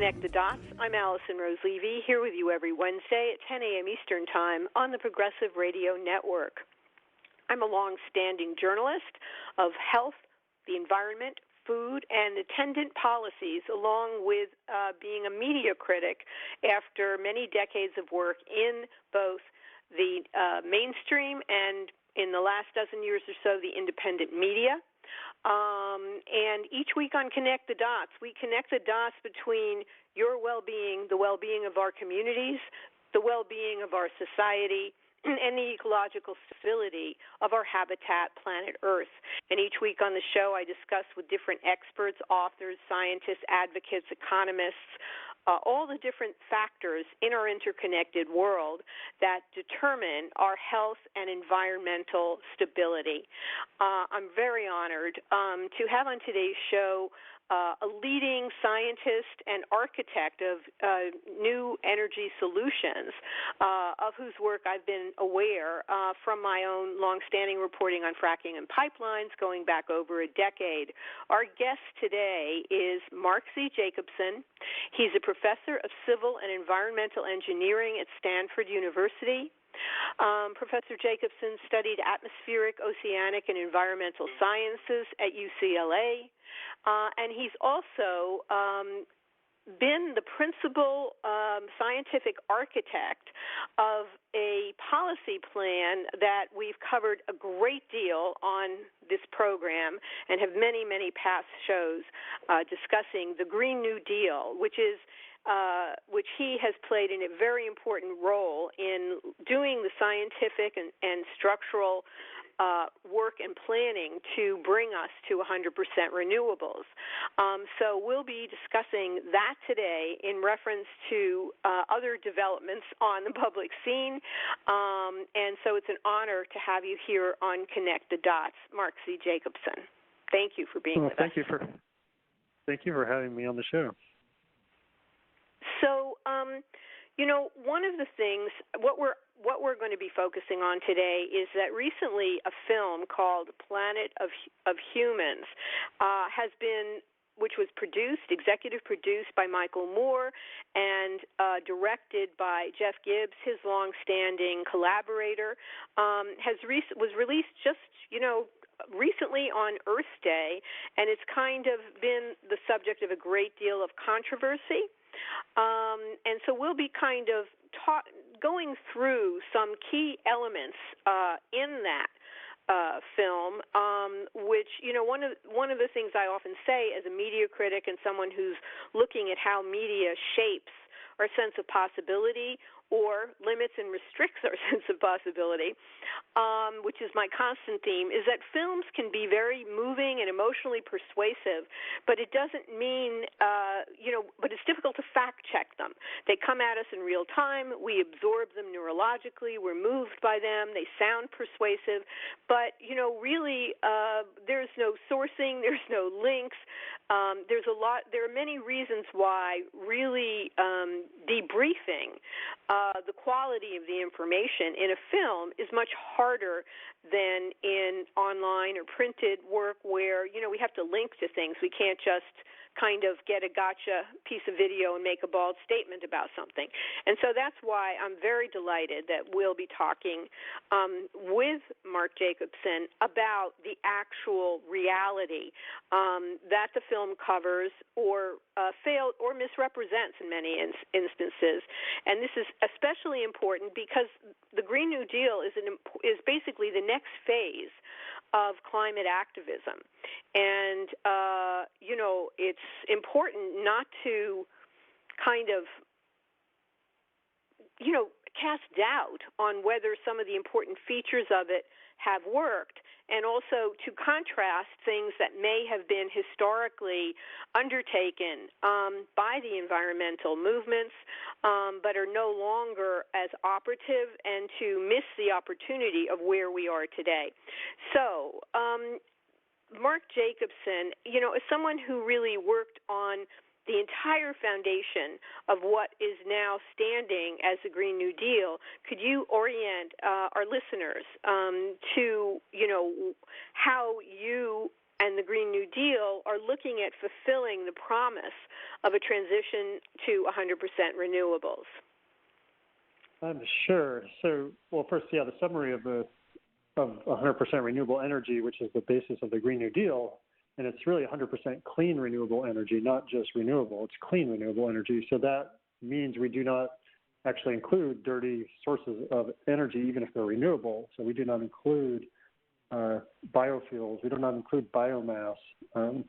Connect the Dots. I'm Alison Rose Levy, here with you every Wednesday at 10 a.m. Eastern Time on the Progressive Radio Network. I'm a long-standing journalist of health, the environment, food, and attendant policies, along with being a media critic after many decades of work in both the mainstream and, in the last dozen years or so, the independent media. And each week on Connect the Dots, we connect the dots between your well-being, the well-being of our communities, the well-being of our society, and the ecological stability of our habitat, planet Earth. And each week on the show, I discuss with different experts, authors, scientists, advocates, economists, all the different factors in our interconnected world that determine our health and environmental stability. I'm very honored to have on today's show a leading scientist and architect of new energy solutions, of whose work I've been aware from my own longstanding reporting on fracking and pipelines going back over a decade. Our guest today is Mark C. Jacobson. He's a professor of civil and environmental engineering at Stanford University. Professor Jacobson studied atmospheric, oceanic, and environmental sciences at UCLA, and he's also been the principal scientific architect of a policy plan that we've covered a great deal on this program and have many, many past shows discussing the Green New Deal, which he has played in a very important role in doing the scientific and structural work and planning to bring us to 100% renewables. So we'll be discussing that today in reference to other developments on the public scene. And so it's an honor to have you here on Connect the Dots, Mark C. Jacobson. Thank you for being with us. Thank you for having me on the show. So, one of the things, what we're going to be focusing on today is that recently a film called Planet of Humans which was executive produced by Michael Moore and directed by Jeff Gibbs, his longstanding collaborator, was released just, recently on Earth Day, and it's kind of been the subject of a great deal of controversy. And so we'll be kind of going through some key elements in that film, which, one of the things I often say as a media critic and someone who's looking at how media shapes our sense of possibility or limits and restricts our sense of possibility, which is my constant theme, is that films can be very moving and emotionally persuasive, but it doesn't mean, but it's difficult to fact-check them. They come at us in real time. We absorb them neurologically. We're moved by them. They sound persuasive, but, really, there's no sourcing. There's no links. There are many reasons why really debriefing the quality of the information in a film is much harder than in online or printed work where, we have to link to things. We can't just kind of get a gotcha piece of video and make a bald statement about something. And so that's why I'm very delighted that we'll be talking with Mark Jacobson about the actual reality that the film covers or failed or misrepresents in many instances. And this is especially important because the Green New Deal is basically the next phase of climate activism. And, it's important not to kind of, cast doubt on whether some of the important features of it have worked, and also to contrast things that may have been historically undertaken by the environmental movements, but are no longer as operative, and to miss the opportunity of where we are today. So, Mark Jacobson, as someone who really worked on the entire foundation of what is now standing as the Green New Deal, could you orient our listeners to, how you and the Green New Deal are looking at fulfilling the promise of a transition to 100% renewables? I'm sure. So, well, first, the summary of 100% renewable energy, which is the basis of the Green New Deal, and it's really 100% clean renewable energy, not just renewable. It's clean renewable energy. So that means we do not actually include dirty sources of energy, even if they're renewable. So we do not include biofuels. We do not include biomass.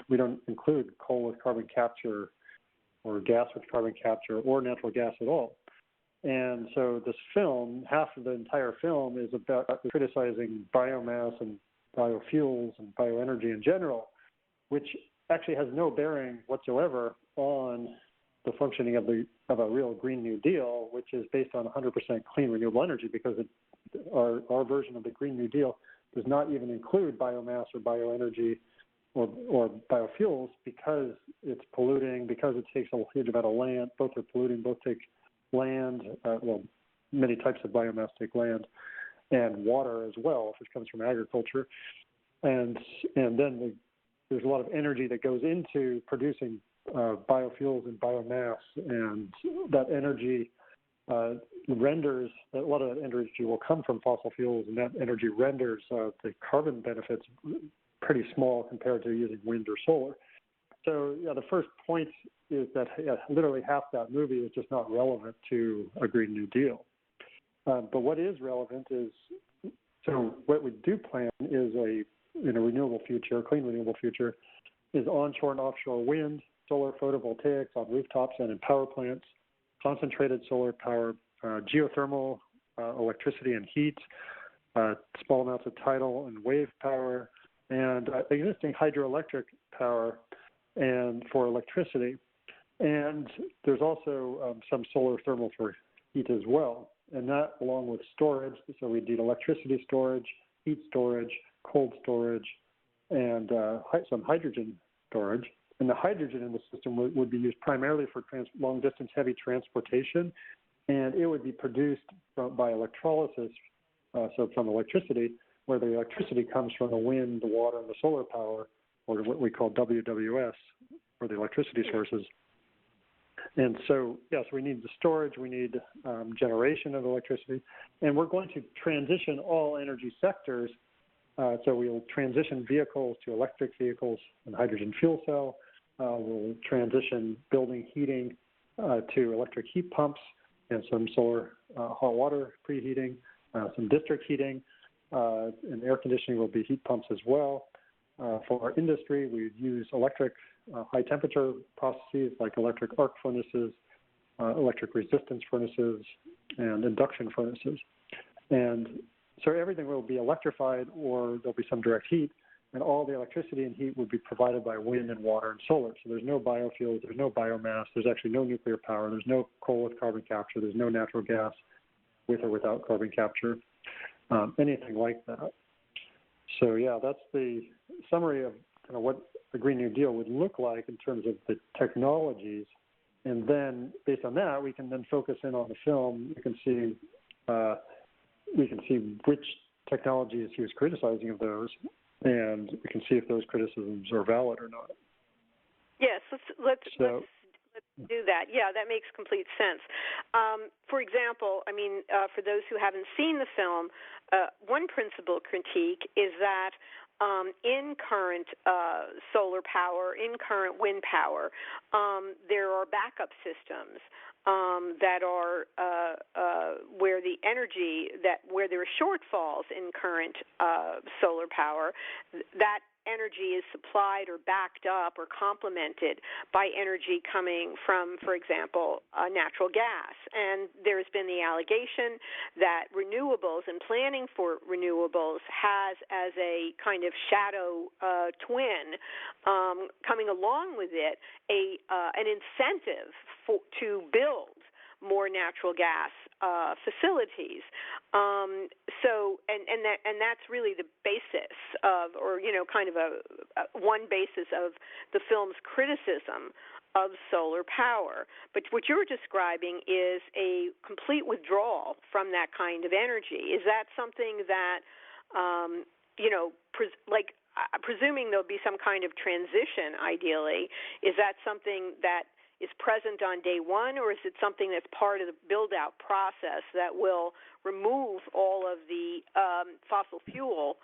We don't include coal with carbon capture or gas with carbon capture or natural gas at all. And so this film, half of the entire film is about criticizing biomass and biofuels and bioenergy in general, which actually has no bearing whatsoever on the functioning of a real Green New Deal, which is based on 100% clean renewable energy, because our version of the Green New Deal does not even include biomass or bioenergy or biofuels, because it's polluting, because it takes a huge amount of land. Both are polluting, both take land, many types of biomass take land, and water as well, which comes from agriculture. And then there's a lot of energy that goes into producing biofuels and biomass, and that energy renders, a lot of that energy will come from fossil fuels, and that energy renders the carbon benefits pretty small compared to using wind or solar. So the first point is that literally half that movie is just not relevant to a Green New Deal. But what is relevant is, so what we do plan is in a renewable future, clean renewable future, is onshore and offshore wind, solar photovoltaics on rooftops and in power plants, concentrated solar power, geothermal electricity and heat, small amounts of tidal and wave power, and existing hydroelectric power and for electricity. And there's also some solar thermal for heat as well. And that, along with storage, so we need electricity storage, heat storage, cold storage, and some hydrogen storage. And the hydrogen in the system would be used primarily for long-distance heavy transportation, and it would be produced by electrolysis, so from electricity, where the electricity comes from the wind, the water, and the solar power, or what we call WWS, for the electricity sources. And so, yes, we need the storage, we need generation of electricity, and we're going to transition all energy sectors. So we'll transition vehicles to electric vehicles and hydrogen fuel cell. We'll transition building heating to electric heat pumps and some solar hot water preheating, some district heating, and air conditioning will be heat pumps as well. For our industry, we use electric high temperature processes like electric arc furnaces, electric resistance furnaces, and induction furnaces. And so everything will be electrified, or there'll be some direct heat, and all the electricity and heat will be provided by wind and water and solar. So there's no biofuels, there's no biomass, there's actually no nuclear power, there's no coal with carbon capture, there's no natural gas with or without carbon capture, anything like that. So yeah, that's the summary of kind of what the Green New Deal would look like in terms of the technologies. And then based on that, we can then focus in on the film. We can see which technologies he was criticizing of those, and we can see if those criticisms are valid or not. Yes, let's do that. Yeah, that makes complete sense. For example, I mean, for those who haven't seen the film, one principal critique is that in current solar power, in current wind power, there are backup systems that are where the energy where there are shortfalls in current solar power, that energy is supplied or backed up or complemented by energy coming from, for example, natural gas. And there's been the allegation that renewables and planning for renewables has as a kind of shadow twin coming along with it an incentive to build more natural gas facilities. And that's really the basis of, or kind of one basis of the film's criticism of solar power. But what you're describing is a complete withdrawal from that kind of energy. Is that something that presuming there'll be some kind of transition, ideally, is that something that is present on day one, or is it something that's part of the build-out process that will remove all of the fossil fuel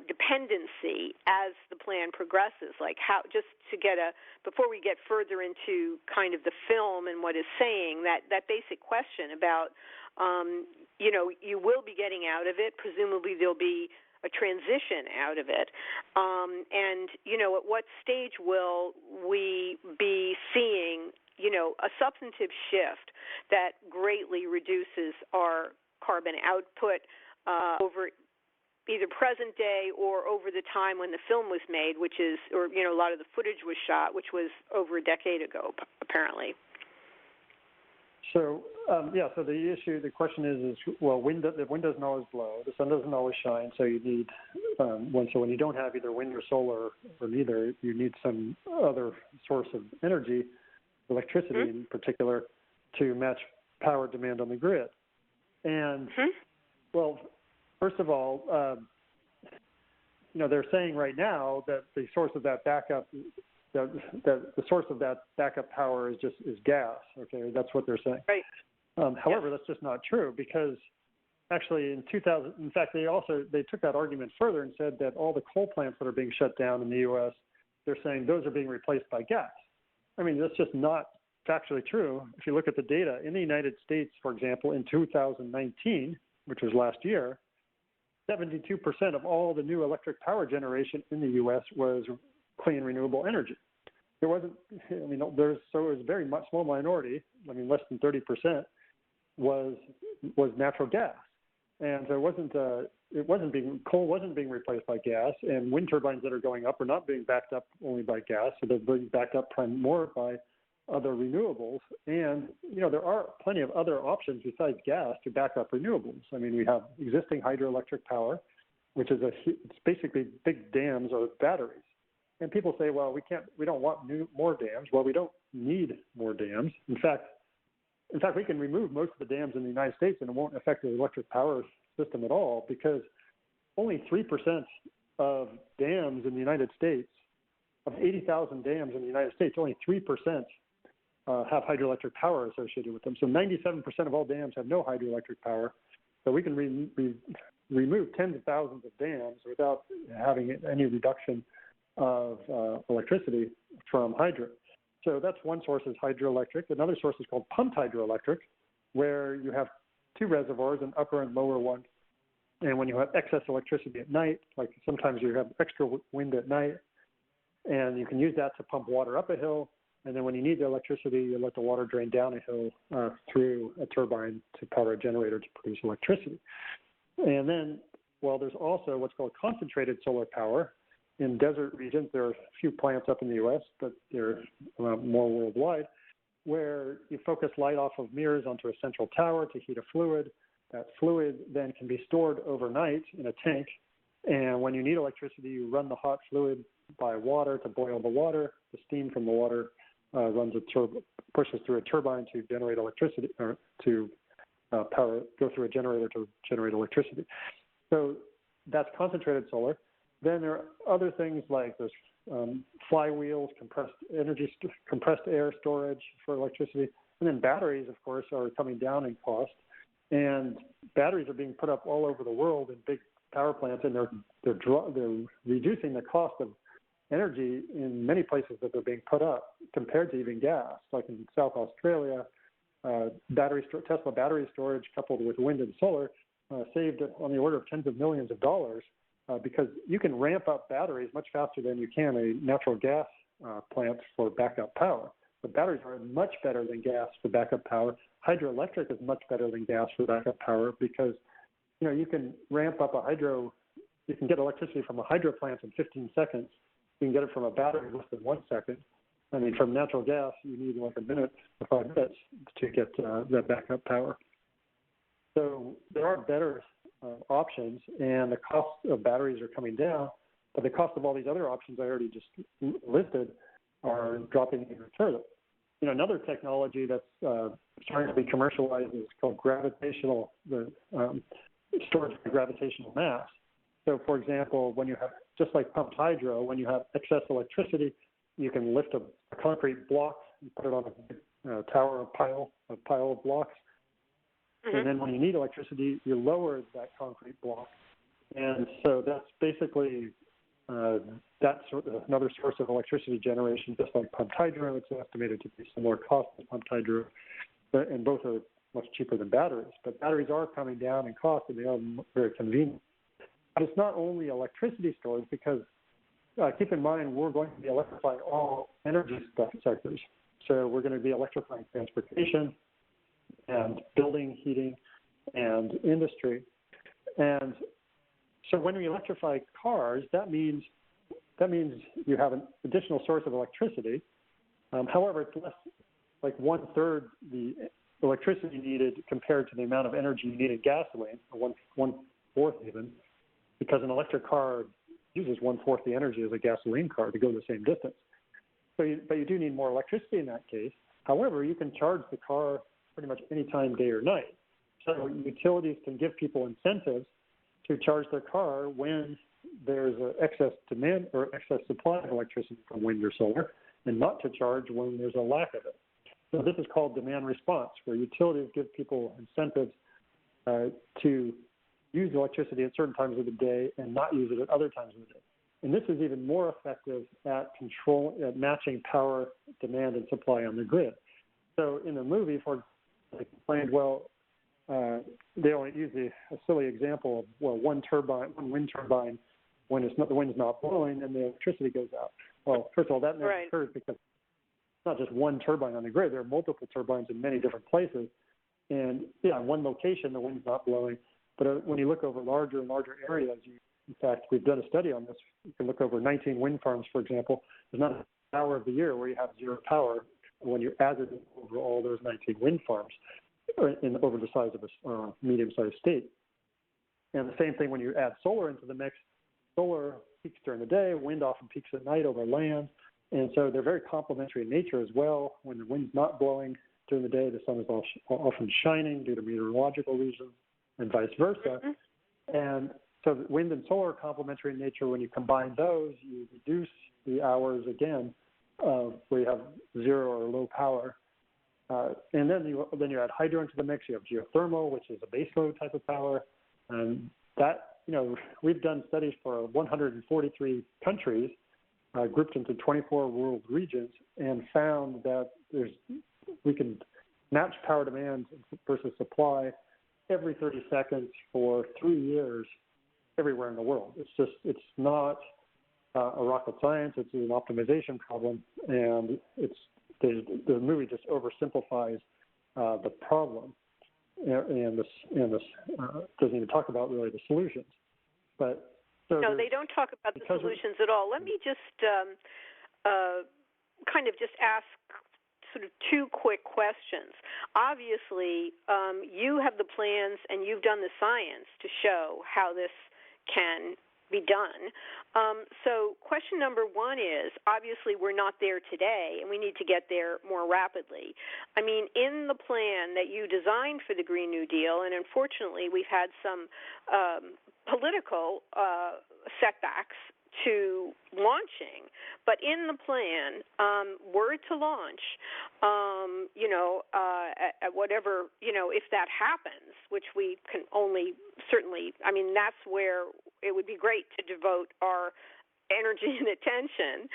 dependency as the plan progresses? Like, how, just to get before we get further into kind of the film and what is saying, that basic question about, you will be getting out of it. Presumably there'll be a transition out of it. And, at what stage will we be seeing, a substantive shift that greatly reduces our carbon output over either present day or over the time when the film was made, which is, or, a lot of the footage was shot, which was over a decade ago, apparently. So, so the question is well, the wind doesn't always blow, the sun doesn't always shine, so you need, when you don't have either wind or solar or neither, you need some other source of energy, electricity in particular, to match power demand on the grid. And, well, first of all, they're saying right now that the source of that backup the source of that backup power is gas. Okay, that's what they're saying. Right. However, that's just not true, because actually in 2000, in fact, they took that argument further and said that all the coal plants that are being shut down in the U.S., they're saying those are being replaced by gas. I mean, that's just not factually true. If you look at the data in the United States, for example, in 2019, which was last year, 72% of all the new electric power generation in the U.S. was clean renewable energy. There wasn't, it was a very much small minority, less than 30% was natural gas. And so coal wasn't being replaced by gas, and wind turbines that are going up are not being backed up only by gas, so they're being backed up more by other renewables. And, there are plenty of other options besides gas to back up renewables. We have existing hydroelectric power, which is it's basically big dams or batteries. And people say, well, we don't want more dams. Well, we don't need more dams. In fact, we can remove most of the dams in the United States and it won't affect the electric power system at all, because only 3% of dams in the United States, of 80,000 dams in the United States, only 3% have hydroelectric power associated with them. So 97% of all dams have no hydroelectric power. So we can remove tens of thousands of dams without having any reduction of electricity from hydro. So that's one source, is hydroelectric. Another source is called pumped hydroelectric, where you have two reservoirs, an upper and lower one. And when you have excess electricity at night, like sometimes you have extra wind at night, and you can use that to pump water up a hill. And then when you need the electricity, you let the water drain down a hill through a turbine to power a generator to produce electricity. And then, there's also what's called concentrated solar power. In desert regions, there are a few plants up in the U.S., but they're more worldwide, where you focus light off of mirrors onto a central tower to heat a fluid. That fluid then can be stored overnight in a tank, and when you need electricity, you run the hot fluid by water to boil the water. The steam from the water pushes through a turbine to generate electricity, or to go through a generator to generate electricity. So that's concentrated solar. Then there are other things like there's flywheels, compressed air storage for electricity, and then batteries, of course, are coming down in cost. And batteries are being put up all over the world in big power plants, and they're reducing the cost of energy in many places that they're being put up compared to even gas. Like in South Australia, Tesla battery storage coupled with wind and solar saved on the order of tens of millions of dollars. Because you can ramp up batteries much faster than you can a natural gas plant for backup power. But batteries are much better than gas for backup power. Hydroelectric is much better than gas for backup power, because you can ramp up you can get electricity from a hydro plant in 15 seconds. You can get it from a battery in less than 1 second. From natural gas, you need like a minute to 5 minutes to get that backup power. So there are better options, and the cost of batteries are coming down, but the cost of all these other options I already just listed are dropping even further. Another technology that's starting to be commercialized is called storage by gravitational mass. So, for example, when you have just like pumped hydro, when you have excess electricity, you can lift a concrete block and put it on a tower or pile of blocks. Mm-hmm. And then when you need electricity, you lower that concrete block. And so that's basically another source of electricity generation, just like pumped hydro. It's estimated to be similar cost to pumped hydro, and both are much cheaper than batteries. But batteries are coming down in cost, and they are very convenient. But it's not only electricity storage, because keep in mind, we're going to be electrifying all energy sectors. So we're going to be electrifying transportation and building, heating, and industry. And so when we electrify cars, that means you have an additional source of electricity. However, it's less, like 1/3 the electricity needed compared to the amount of energy you need in gasoline, or 1/4 even, because an electric car uses 1/4 the energy as a gasoline car to go the same distance. But you do need more electricity in that case. However, you can charge the car pretty much any time, day or night. So utilities can give people incentives to charge their car when there's an excess demand or excess supply of electricity from wind or solar, and not to charge when there's a lack of it. So this is called demand response, where utilities give people incentives to use electricity at certain times of the day and not use it at other times of the day. And this is even more effective at matching power demand and supply on the grid. So in the movie, for example, they explained, they only use a silly example of, one wind turbine, when the wind's not blowing and the electricity goes out. Well, first of all, that never occurs, because it's not just one turbine on the grid. There are multiple turbines in many different places. And in one location, the wind's not blowing. But when you look over larger and larger areas, in fact, we've done a study on this. You can look over 19 wind farms, for example. There's not an hour of the year where you have zero power when you add it over all those 19 wind farms over the size of a medium-sized state. And the same thing when you add solar into the mix. Solar peaks during the day, wind often peaks at night over land. And so they're very complementary in nature as well. When the wind's not blowing during the day, the sun is often shining due to meteorological reasons, and vice versa. Mm-hmm. And so wind and solar are complementary in nature. When you combine those, you reduce the hours, again, where you have zero or low power. And then you add hydro into the mix. You have geothermal, which is a baseload type of power. And that, we've done studies for 143 countries, grouped into 24 world regions, and found that we can match power demand versus supply every 30 seconds for 3 years everywhere in the world. It's not a rocket science. It's an optimization problem, and the movie just oversimplifies the problem, and this doesn't even talk about really the solutions. But no, they don't talk about the solutions at all. Let me just kind of just ask sort of two quick questions. Obviously, you have the plans and you've done the science to show how this can be done. So question number one is, obviously we're not there today and we need to get there more rapidly. I mean, in the plan that you designed for the Green New Deal, and unfortunately we've had some political setbacks to launching, but in the plan, were to launch, at whatever, if that happens, which we can only certainly, I mean, that's where it would be great to devote our energy and attention.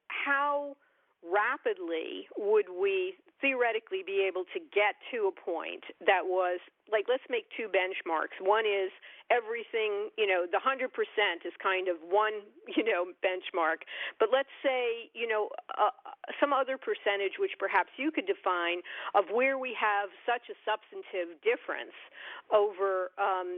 How rapidly would we theoretically be able to get to a point that was, like, let's make two benchmarks. One is everything, the 100% is kind of one, benchmark. But let's say, some other percentage, which perhaps you could define, of where we have such a substantive difference over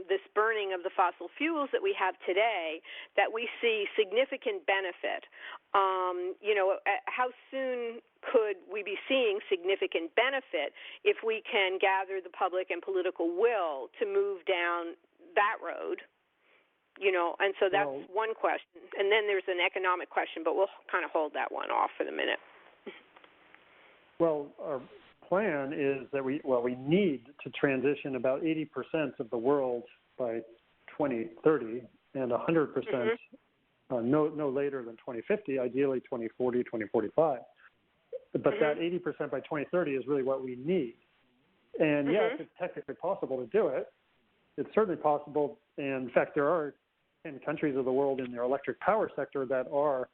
this burning of the fossil fuels that we have today, that we see significant benefit. How soon could we be seeing significant benefit if we can gather the public and political will to move down that road? And so that's one question. And then there's an economic question, but we'll kind of hold that one off for the minute. Well, our plan is that we need to transition about 80% of the world by 2030 and 100% no later than 2050, ideally 2040, 2045. But that 80% by 2030 is really what we need. And yes, it's technically possible to do it. It's certainly possible. And in fact, there are 10 countries of the world in their electric power sector that are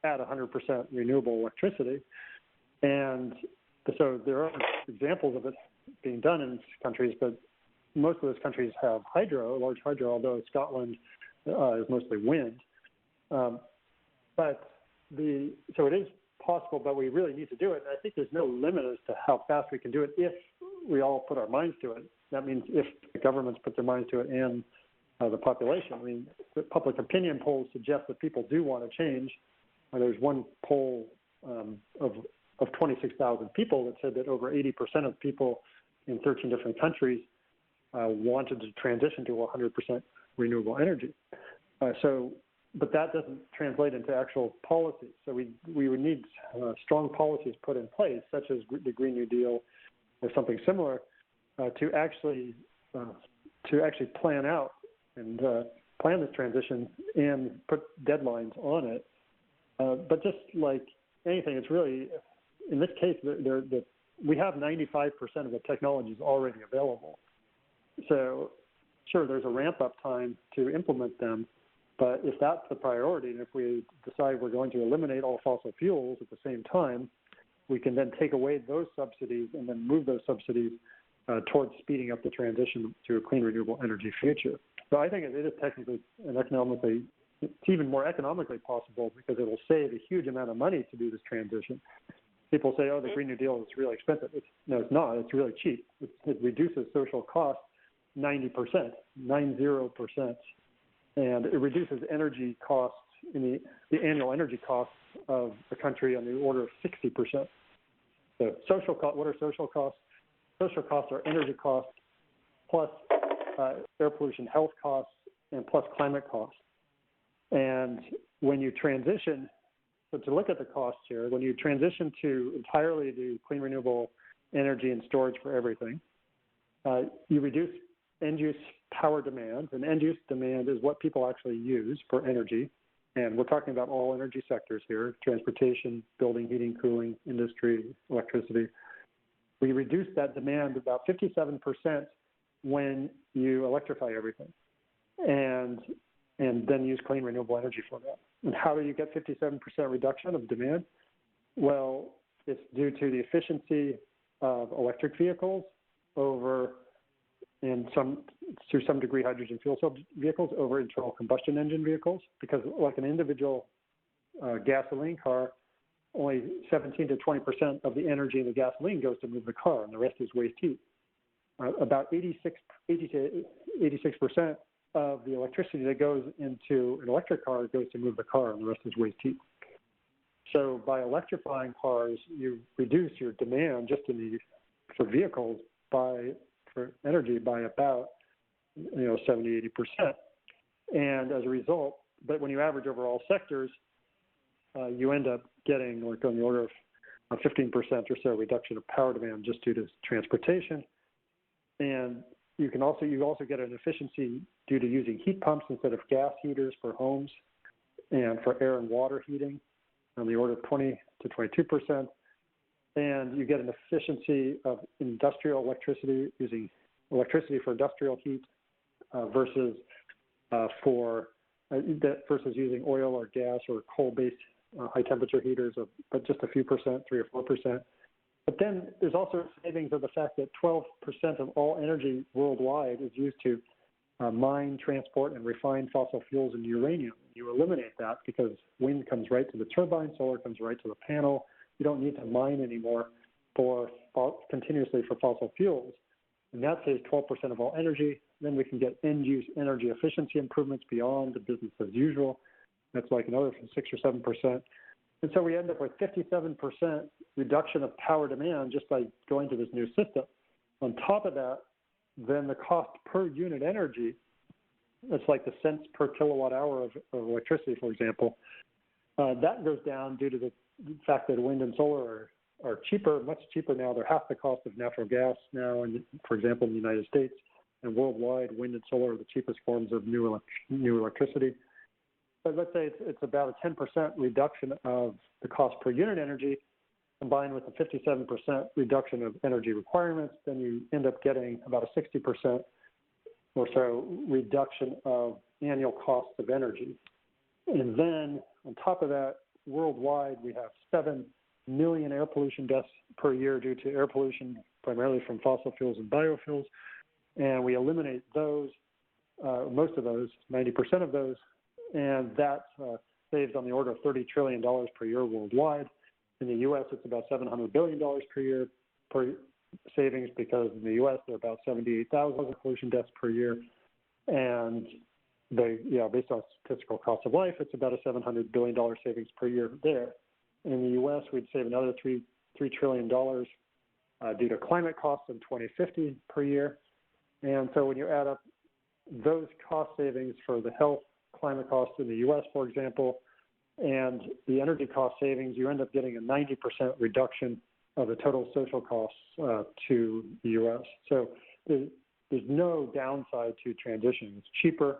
at 100% renewable electricity. And so there are examples of it being done in countries, but most of those countries have large hydro, although Scotland is mostly wind. So it is possible, but we really need to do it. And I think there's no limit as to how fast we can do it if we all put our minds to it. That means if the governments put their minds to it and the population. I mean, the public opinion polls suggest that people do want to change. There's one poll of 26,000 people that said that over 80% of people in 13 different countries wanted to transition to 100% renewable energy. But that doesn't translate into actual policy. So we would need strong policies put in place, such as the Green New Deal or something similar, to actually plan out and plan this transition and put deadlines on it. But just like anything, it's really, in this case, we have 95% of the technologies already available. So sure, there's a ramp-up time to implement them, but if that's the priority, and if we decide we're going to eliminate all fossil fuels at the same time, we can then take away those subsidies and then move those subsidies towards speeding up the transition to a clean renewable energy future. So I think it is technically and economically, it's even more economically possible because it will save a huge amount of money to do this transition. People say, oh, the Green New Deal is really expensive. No, it's not. It's really cheap. It reduces social costs 90%, 90%. And it reduces energy costs in the annual energy costs of the country on the order of 60%. So social cost, what are social costs? Social costs are energy costs plus air pollution health costs and plus climate costs. And when you transition, so to look at the costs here, when you transition to entirely to clean renewable energy and storage for everything, you reduce end-use power demand, and end-use demand is what people actually use for energy. And we're talking about all energy sectors here: transportation, building, heating, cooling, industry, electricity. We reduce that demand about 57% when you electrify everything, and then use clean renewable energy for that. And how do you get 57% reduction of demand? Well, it's due to the efficiency of electric vehicles to some degree hydrogen fuel cell vehicles over internal combustion engine vehicles, because like an individual gasoline car, only 17 to 20% of the energy in the gasoline goes to move the car, and the rest is waste heat. About 80 to 86% of the electricity that goes into an electric car goes to move the car, and the rest is waste heat. So by electrifying cars, you reduce your demand just for vehicles for energy by about 70, 80%. And as a result, but when you average over all sectors, you end up getting like on the order of a 15% or so reduction of power demand just due to transportation. And you also get an efficiency due to using heat pumps instead of gas heaters for homes and for air and water heating on the order of 20 to 22%. And you get an efficiency of industrial electricity, using electricity for industrial heat versus using oil or gas or coal-based high temperature heaters, but just a few percent, 3 or 4%. But then there's also savings of the fact that 12% of all energy worldwide is used to mine, transport, and refine fossil fuels and uranium. You eliminate that because wind comes right to the turbine, solar comes right to the panel. You don't need to mine anymore continuously for fossil fuels. And that saves 12% of all energy. Then we can get end-use energy efficiency improvements beyond the business as usual. That's like another 6 or 7%. And so we end up with 57% reduction of power demand just by going to this new system. On top of that, then the cost per unit energy, that's like the cents per kilowatt hour of electricity, for example, that goes down due to the fact that wind and solar are cheaper, much cheaper now. They're half the cost of natural gas now, and for example, in the United States. and worldwide, wind and solar are the cheapest forms of new electricity. But let's say it's about a 10% reduction of the cost per unit energy, combined with a 57% reduction of energy requirements, then you end up getting about a 60% or so reduction of annual costs of energy. And then on top of that, worldwide, we have 7 million air pollution deaths per year due to air pollution, primarily from fossil fuels and biofuels. And we eliminate those, most of those, 90% of those, and that saves on the order of $30 trillion per year worldwide. In the U.S., it's about $700 billion per year per savings, because in the U.S. there are about 78,000 pollution deaths per year, and based on statistical cost of life, it's about a $700 billion savings per year there. In the U.S., we'd save another $3 trillion due to climate costs in 2050 per year. And so when you add up those cost savings for the health, climate costs in the U.S., for example, and the energy cost savings, you end up getting a 90% reduction of the total social costs to the U.S. So there's no downside to transition. It's cheaper,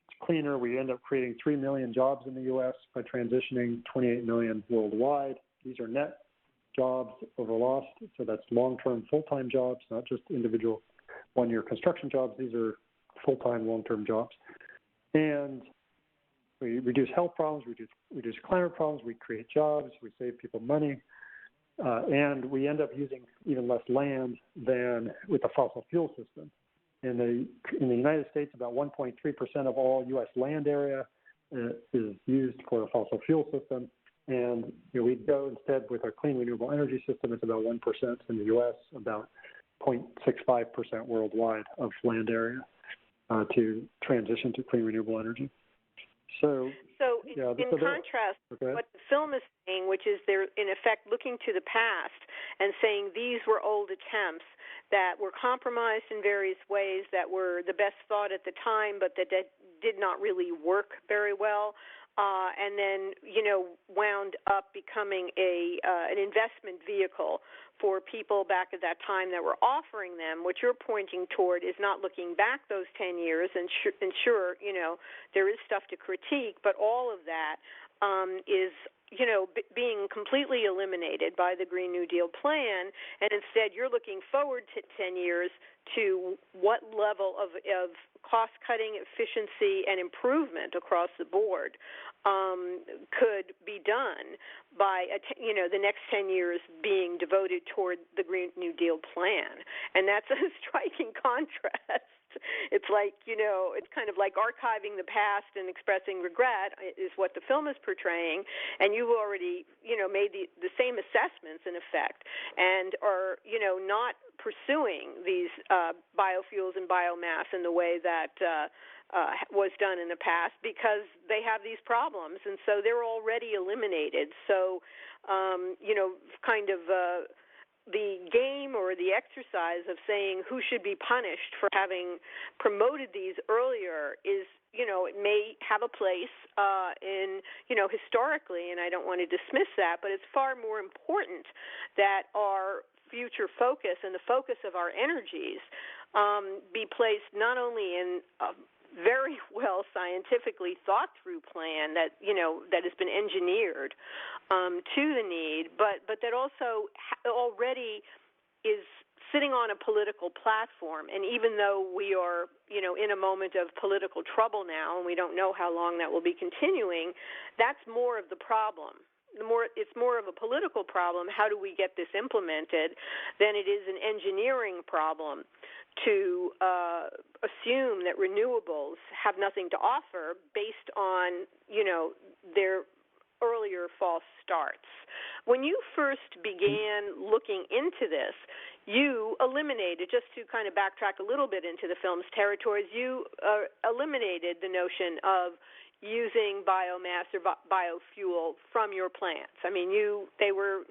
it's cleaner. We end up creating 3 million jobs in the U.S. by transitioning, 28 million worldwide. These are net jobs over lost, so that's long-term full-time jobs, not just individual one-year construction jobs. These are full-time, long-term jobs. And we reduce health problems, reduce climate problems, we create jobs, we save people money, and we end up using even less land than with the fossil fuel system. In the United States, about 1.3% of all U.S. land area is used for the fossil fuel system, and we go instead with our clean renewable energy system. It's about 1% in the U.S., about 0.65% worldwide of land area to transition to clean renewable energy. So in contrast, what the film is saying, which is they're in effect looking to the past and saying these were old attempts that were compromised in various ways, that were the best thought at the time, but that did not really work very well, and then wound up becoming an investment vehicle for people back at that time that were offering them. What you're pointing toward is not looking back those 10 years, and sure, there is stuff to critique, but all of that is being completely eliminated by the Green New Deal plan, and instead you're looking forward to 10 years to what level of cost-cutting, efficiency, and improvement across the board could be done by the next 10 years being devoted toward the Green New Deal plan. And that's a striking contrast. It's like, it's kind of like archiving the past and expressing regret is what the film is portraying, and you've already, made the same assessments in effect, and are, not pursuing these biofuels and biomass in the way that was done in the past, because they have these problems, and so they're already eliminated. So, the game or the exercise of saying who should be punished for having promoted these earlier is, it may have a place in, historically, and I don't want to dismiss that, but it's far more important that our future focus and the focus of our energies be placed not only in very well scientifically thought through plan that that has been engineered to the need, but that also already is sitting on a political platform. And even though we are in a moment of political trouble now, and we don't know how long that will be continuing, that's more of the problem. It's more of a political problem, how do we get this implemented, than it is an engineering problem to assume that renewables have nothing to offer based on, their earlier false starts. When you first began looking into this, you eliminated, just to kind of backtrack a little bit into the film's territories, you eliminated the notion of using biomass or biofuel from your plants. I mean, they were,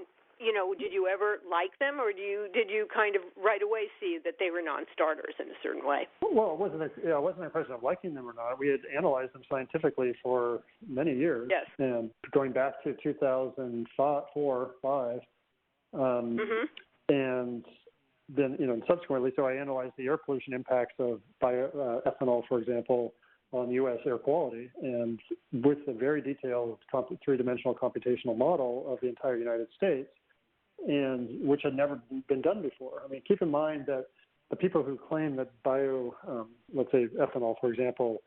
did you ever like them, or did you kind of right away see that they were non-starters in a certain way? Well, it wasn't a question of liking them or not. We had analyzed them scientifically for many years. Yes. And going back to 2004, 2005, and then, subsequently, so I analyzed the air pollution impacts of ethanol, for example, on U.S. air quality, and with a very detailed three-dimensional computational model of the entire United States, and which had never been done before. I mean, keep in mind that the people who claim that let's say ethanol, for example,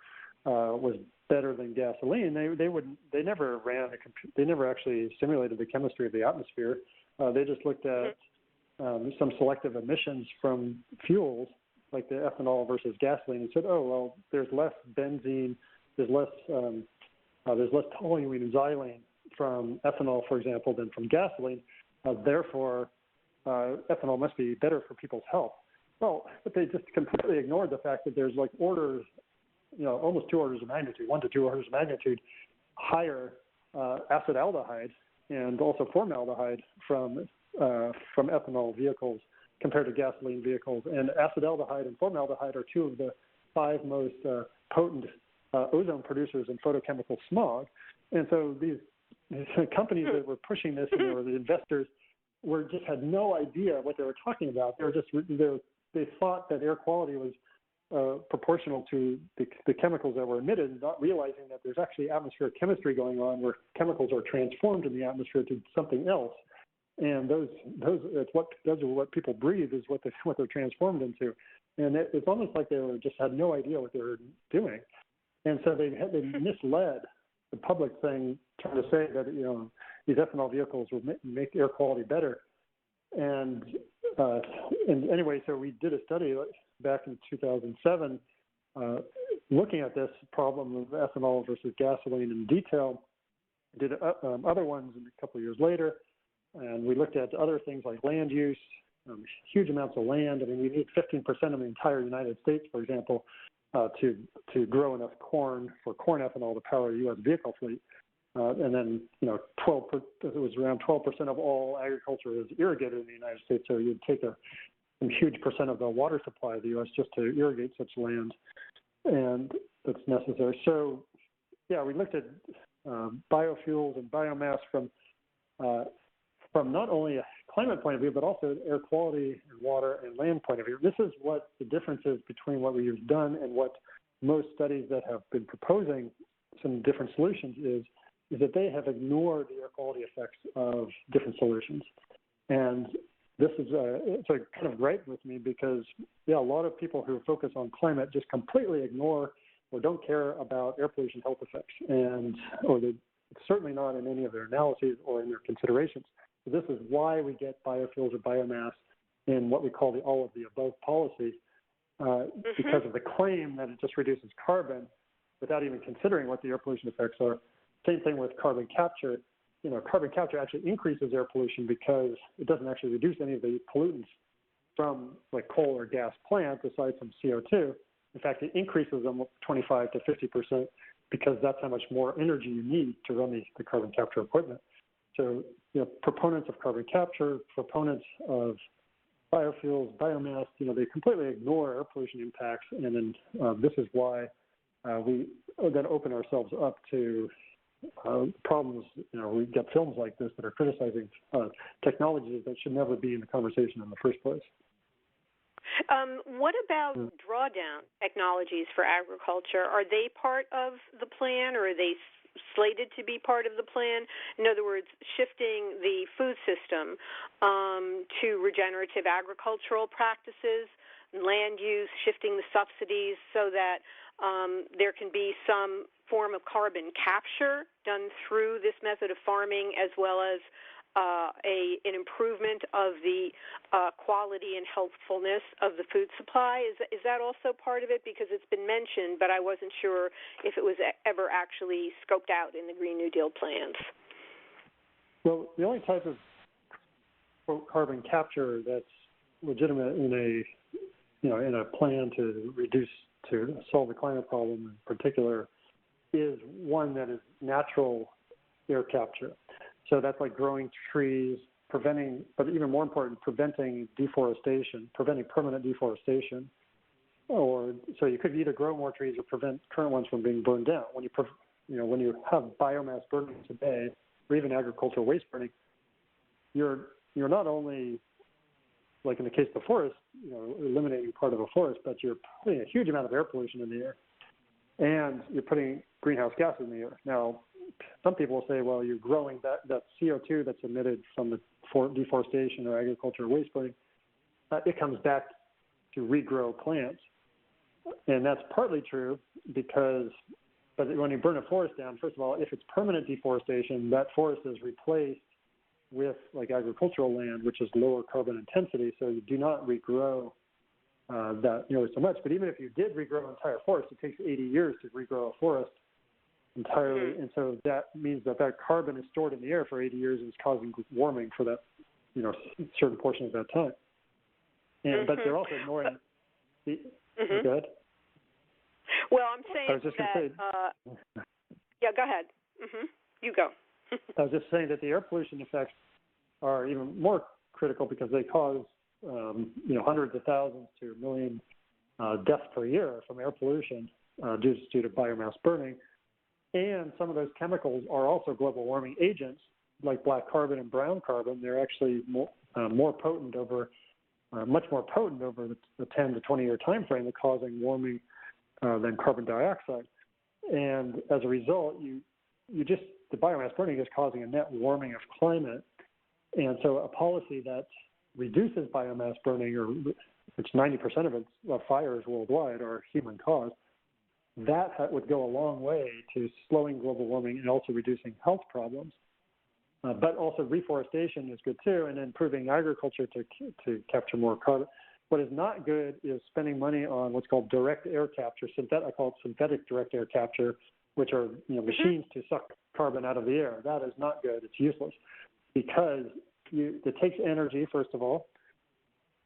was better than gasoline, they never actually simulated the chemistry of the atmosphere. They just looked at some selective emissions from fuels like the ethanol versus gasoline and said, oh, well, there's less benzene, there's less toluene and xylene from ethanol, for example, than from gasoline. Therefore, ethanol must be better for people's health. Well, but they just completely ignored the fact that there's like orders, almost 2 orders of magnitude, 1 to 2 orders of magnitude higher acetaldehyde and also formaldehyde from ethanol vehicles compared to gasoline vehicles. And acetaldehyde and formaldehyde are 2 of the 5 most potent ozone producers in photochemical smog. And so these companies that were pushing this, or the investors, just had no idea what they were talking about. They thought that air quality was proportional to the chemicals that were emitted, not realizing that there's actually atmospheric chemistry going on where chemicals are transformed in the atmosphere to something else. And those are what people breathe, is what they're transformed into. And it's almost like they just had no idea what they were doing. And so they misled the public, trying to say that these ethanol vehicles would make air quality better. And anyway, so we did a study back in 2007 looking at this problem of ethanol versus gasoline in detail. Did other ones a couple of years later. And we looked at other things like land use, huge amounts of land. I mean, we need 15% of the entire United States, for example, to grow enough corn for corn ethanol to power a U.S. vehicle fleet. And then, it was around 12% of all agriculture is irrigated in the United States. So you'd take a huge percent of the water supply of the U.S. just to irrigate such land, and that's necessary. So, yeah, we looked at biofuels and biomass from not only a climate point of view, but also air quality and water and land point of view. This is what the difference is between what we've done and what most studies that have been proposing some different solutions is that they have ignored the air quality effects of different solutions. And this is it's kind of great with me because, a lot of people who focus on climate just completely ignore or don't care about air pollution health effects, or they're certainly not in any of their analyses or in their considerations. So this is why we get biofuels or biomass in what we call the all of the above policy, because of the claim that it just reduces carbon without even considering what the air pollution effects are. Same thing with carbon capture. Carbon capture actually increases air pollution because it doesn't actually reduce any of the pollutants from like coal or gas plants aside from CO2. In fact, it increases them 25 to 50% because that's how much more energy you need to run the carbon capture equipment. So, proponents of carbon capture, proponents of biofuels, biomass, they completely ignore air pollution impacts. And then this is why we then open ourselves up to problems. We get films like this that are criticizing technologies that should never be in the conversation in the first place. What about drawdown technologies for agriculture? Are they part of the plan, or are they slated to be part of the plan? In other words, shifting the food system to regenerative agricultural practices, land use, shifting the subsidies so that there can be some form of carbon capture done through this method of farming, as well as an improvement of the quality and healthfulness of the food supply. Is that also part of it? Because it's been mentioned, but I wasn't sure if it was ever actually scoped out in the Green New Deal plans. Well, the only type of carbon capture that's legitimate in a plan to solve the climate problem in particular is one that is natural air capture. So that's like growing trees, preventing, but even more important, preventing deforestation, preventing permanent deforestation. Or so you could either grow more trees or prevent current ones from being burned down. When you have biomass burning today, or even agricultural waste burning, you're not only like in the case of the forest, eliminating part of a forest, but you're putting a huge amount of air pollution in the air, and you're putting greenhouse gases in the air. Now, some people will say, well, you're growing that CO2 that's emitted from the deforestation or agriculture or waste burning, it comes back to regrow plants. And that's partly true but when you burn a forest down, first of all, if it's permanent deforestation, that forest is replaced with like agricultural land, which is lower carbon intensity, so you do not regrow that nearly so much. But even if you did regrow an entire forest, it takes 80 years to regrow a forest entirely, and so that means that carbon is stored in the air for 80 years and is causing warming for that, certain portion of that time. And but they're also ignoring the. Go ahead. Well, I'm saying I was just that. Going to say, yeah, go ahead. You go. I was just saying that the air pollution effects are even more critical because they cause, hundreds of thousands to a million deaths per year from air pollution due to biomass burning. And some of those chemicals are also global warming agents, like black carbon and brown carbon. They're actually more potent much more potent over the 10 to 20 year time frame of causing warming than carbon dioxide. And as a result, the biomass burning is causing a net warming of climate. And so a policy that reduces biomass burning, which 90% of fires worldwide are human caused, that would go a long way to slowing global warming and also reducing health problems. But also reforestation is good too, and improving agriculture to capture more carbon. What is not good is spending money on what's called direct air capture. I call it synthetic direct air capture, which are machines to suck carbon out of the air. That is not good. It's useless because it takes energy, first of all,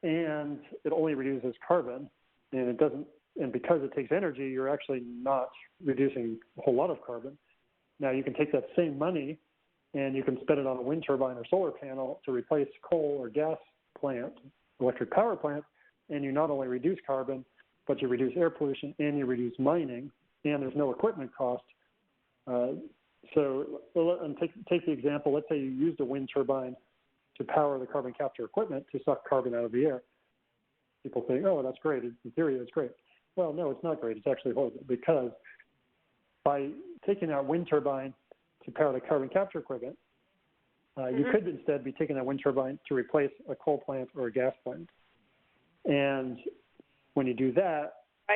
and it only reduces carbon, and it doesn't. And because it takes energy, you're actually not reducing a whole lot of carbon. Now you can take that same money and you can spend it on a wind turbine or solar panel to replace coal or gas plant, electric power plant, and you not only reduce carbon, but you reduce air pollution and you reduce mining, and there's no equipment cost. Take the example, let's say you used a wind turbine to power the carbon capture equipment to suck carbon out of the air. People think, oh, that's great. In theory, it's great. Well, no, it's not great. It's actually horrible because by taking that wind turbine to power the carbon capture equipment, you could instead be taking that wind turbine to replace a coal plant or a gas plant. And when you do that,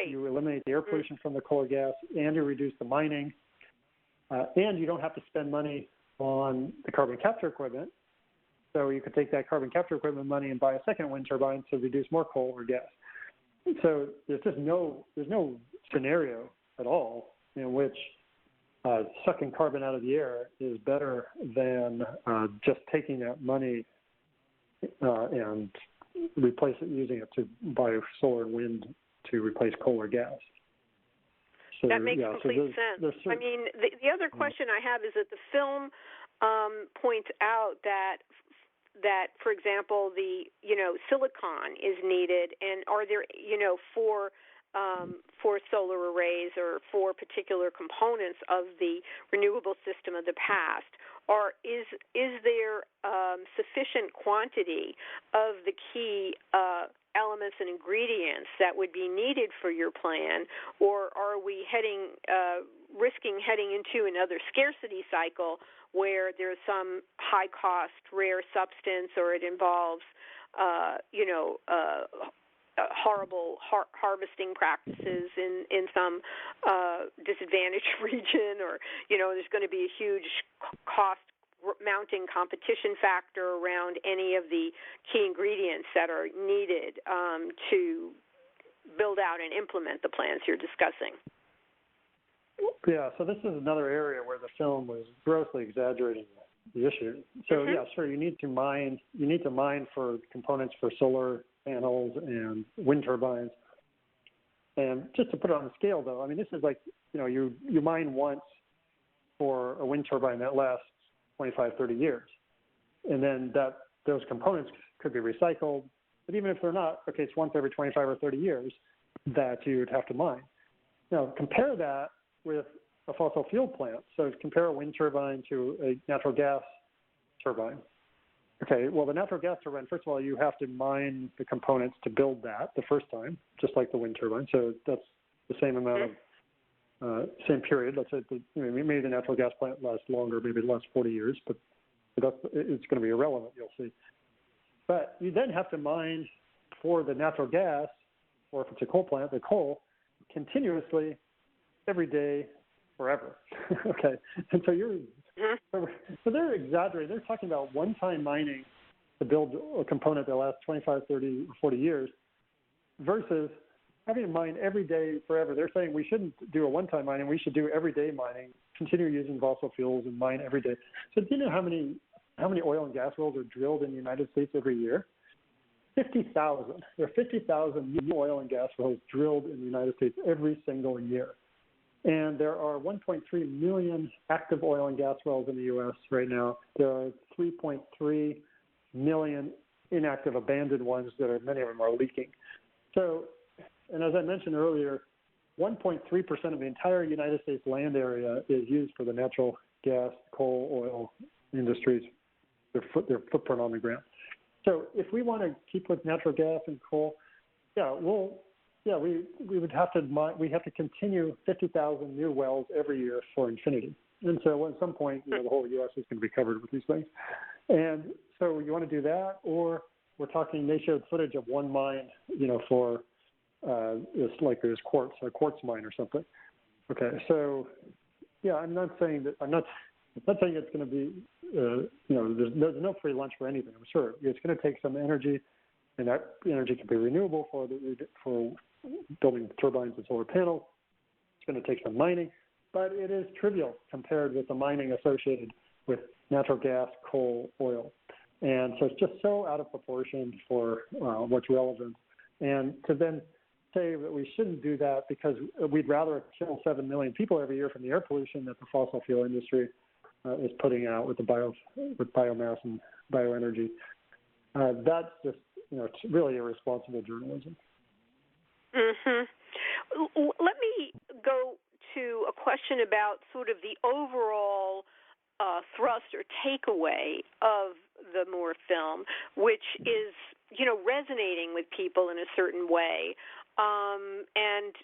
you eliminate the air pollution from the coal or gas, and you reduce the mining, and you don't have to spend money on the carbon capture equipment. So you could take that carbon capture equipment money and buy a second wind turbine to reduce more coal or gas. So there's no scenario at all in which sucking carbon out of the air is better than just taking that money and using it to buy solar and wind to replace coal or gas. So, that makes complete sense. I mean, the other question I have is that the film points out that, for example, the silicon is needed, and are there for solar arrays or for particular components of the renewable system of the past, or is there sufficient quantity of the key elements and ingredients that would be needed for your plan, or are we risking heading into another scarcity cycle where there's some high-cost rare substance, or it involves, horrible harvesting practices in some disadvantaged region, or there's going to be a huge cost mounting competition factor around any of the key ingredients that are needed to build out and implement the plans you're discussing. Yeah, so this is another area where the film was grossly exaggerating the issue. So yeah, sure, you need to mine for components for solar panels and wind turbines. And just to put it on the scale, though, I mean, this is like, you mine once for a wind turbine that lasts 25, 30 years. And then those components could be recycled. But even if they're not, okay, it's once every 25 or 30 years that you would have to mine. Now, compare that with a fossil fuel plant. So compare a wind turbine to a natural gas turbine. Okay, well, the natural gas turbine, first of all, you have to mine the components to build that the first time, just like the wind turbine. So that's the same amount of, same period. Let's say, maybe the natural gas plant lasts longer, maybe it lasts 40 years, but it's going to be irrelevant, you'll see. But you then have to mine for the natural gas, or if it's a coal plant, the coal, continuously, every day, forever. Okay, and so so they're exaggerating. They're talking about one-time mining to build a component that lasts 25, 30, 40 years versus having to mine every day forever. They're saying we shouldn't do a one-time mining. We should do everyday mining, continue using fossil fuels and mine every day. So do you know how many oil and gas wells are drilled in the United States every year? 50,000. There are 50,000 new oil and gas wells drilled in the United States every single year. And there are 1.3 million active oil and gas wells in the U.S. right now. There are 3.3 million inactive abandoned ones that are, many of them are leaking. So, and as I mentioned earlier, 1.3% of the entire United States land area is used for the natural gas, coal, oil industries, their footprint on the ground. So if we want to keep with natural gas and coal, we would have to continue 50,000 new wells every year for infinity. And so at some point, the whole U.S. is going to be covered with these things. And so you want to do that, or we're talking, they showed footage of one mine, for there's quartz, a quartz mine or something. Okay, so I'm not saying it's going to be, there's no free lunch for anything. I'm sure it's going to take some energy, and that energy can be renewable for building turbines and solar panels. It's going to take some mining, but it is trivial compared with the mining associated with natural gas, coal, oil. And so it's just so out of proportion for what's relevant. And to then say that we shouldn't do that because we'd rather kill 7 million people every year from the air pollution that the fossil fuel industry is putting out with biomass and bioenergy, that's just, it's really irresponsible journalism. Let me go to a question about sort of the overall thrust or takeaway of the Moore film, which is, resonating with people in a certain way. And,